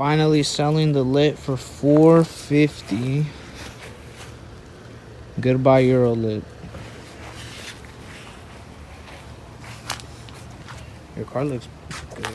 Finally selling the lit for $450. Goodbye Euro lit. Your car looks good.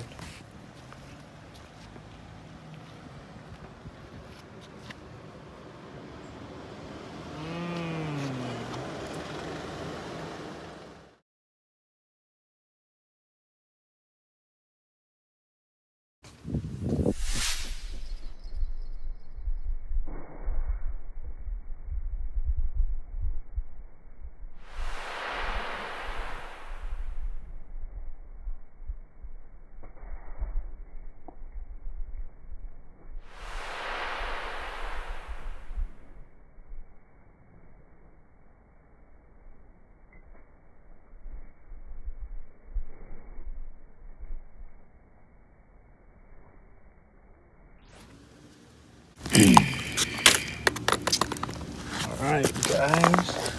Alright guys,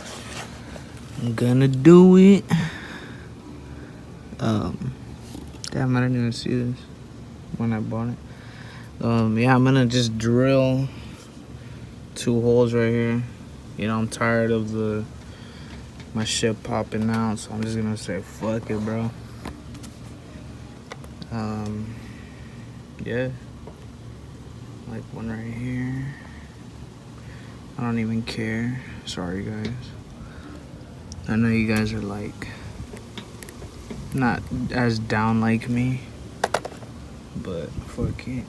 I'm gonna do it. Damn, I didn't even see this when I bought it. Yeah, I'm gonna just drill 2 holes right here. You know, I'm tired of my shit popping out, so I'm just gonna say fuck it, bro. Yeah, like one right here. I don't even care. Sorry guys. I know you guys are like not as down like me, but fuck it.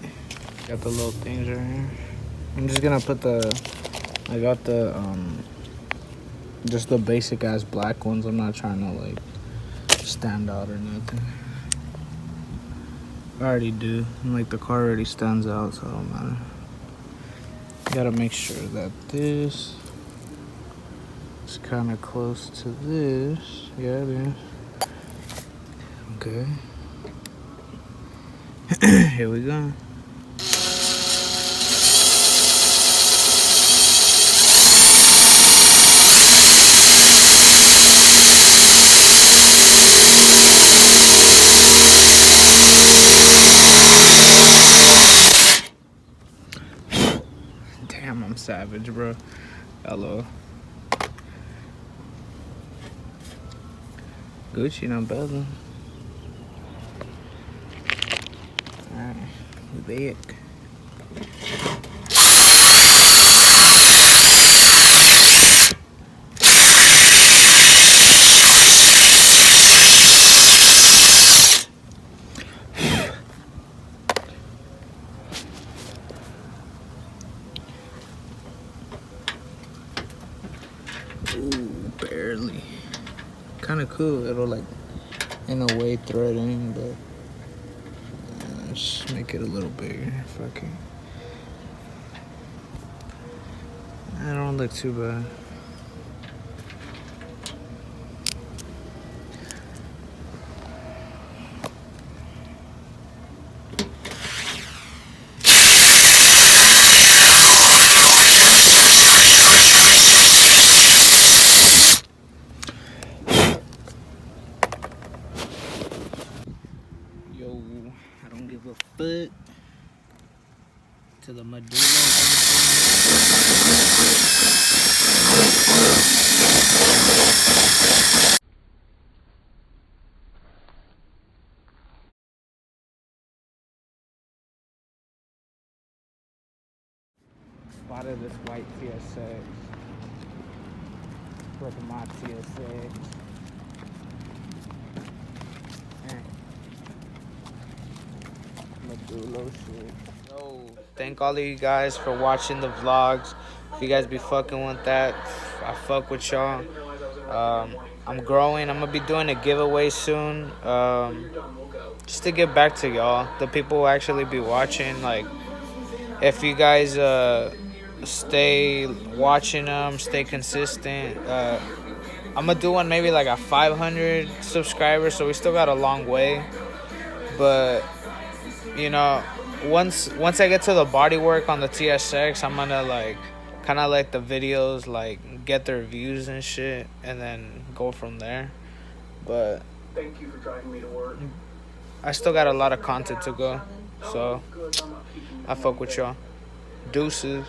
Got the little things right here. I'm just gonna put I got the just the basic ass black ones. I'm not trying to like stand out or nothing. I already do. And, like, the car already stands out, so it don't matter. Gotta make sure that this is kind of close to this. Yeah, it is. Okay. Here we go. Damn, I'm savage, bro. Hello. Gucci, no better. Alright, we back. Ooh, barely. Kind of cool. It'll like, in a way, thread in, but just make it a little bigger. Fuck it. I don't look too bad. Yo, I don't give a fuck to the modulo. Spotted this white TSX with my TSX. Modulo shit. Yo, thank all of you guys for watching the vlogs. If you guys be fucking with that, I fuck with y'all. I'm growing. I'm gonna be doing a giveaway soon. Just to get back to y'all, the people who actually be watching. Like, if you guys stay watching them, stay consistent. I'm gonna do one maybe like a 500 subscribers, so we still got a long way. But you know, once I get to the body work on the TSX, I'm gonna like kind of let the videos like get their views and shit, and then go from there. But thank you for driving me to work. I still got a lot of content to go, so I fuck with y'all. Deuces.